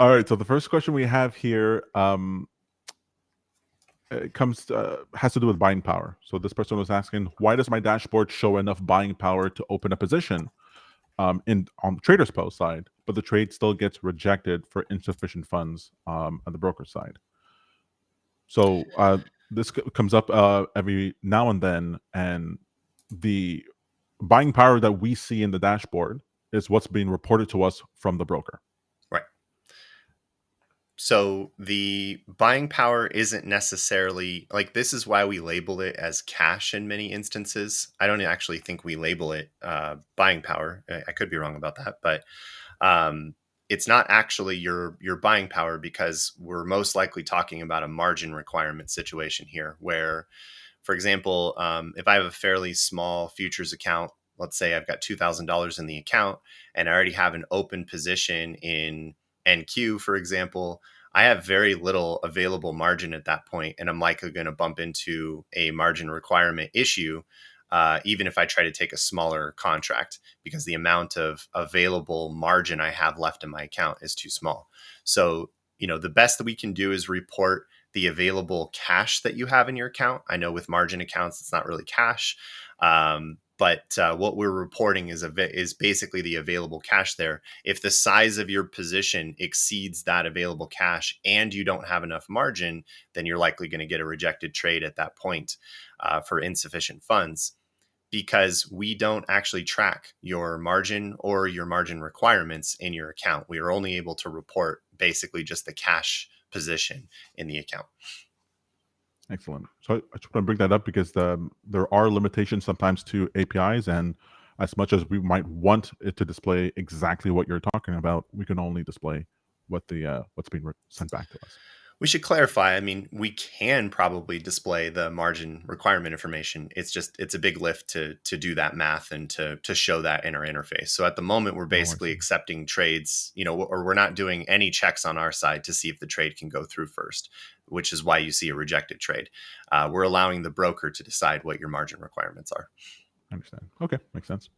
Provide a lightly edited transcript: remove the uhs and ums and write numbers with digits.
All right. So the first question we have here it has to do with buying power. So this person was asking, why does my dashboard show enough buying power to open a position on the trader's post side, but the trade still gets rejected for insufficient funds on the broker side? So this comes up every now and then, and the buying power that we see in the dashboard is what's being reported to us from the broker. Right. So the buying power isn't necessarily like, this is why we label it as cash in many instances. I don't actually think we label it buying power. I could be wrong about that, but it's not actually your buying power, because we're most likely talking about a margin requirement situation here where, for example, if I have a fairly small futures account, let's say I've got $2,000 in the account and I already have an open position in NQ, for example, I have very little available margin at that point, and I'm likely going to bump into a margin requirement issue, even if I try to take a smaller contract, because the amount of available margin I have left in my account is too small. So, the best that we can do is report the available cash that you have in your account. I know with margin accounts, it's not really cash. But what we're reporting is basically the available cash there. If the size of your position exceeds that available cash and you don't have enough margin, then you're likely going to get a rejected trade at that point for insufficient funds, because we don't actually track your margin or your margin requirements in your account. We are only able to report basically just the cash position in the account. Excellent. So I just want to bring that up because there are limitations sometimes to APIs, and as much as we might want it to display exactly what you're talking about, we can only display what's being sent back to us. We should clarify. I mean, we can probably display the margin requirement information. It's a big lift to do that math and to show that in our interface. So at the moment, we're basically accepting trades, or we're not doing any checks on our side to see if the trade can go through first, which is why you see a rejected trade. We're allowing the broker to decide what your margin requirements are. I understand. Okay, makes sense.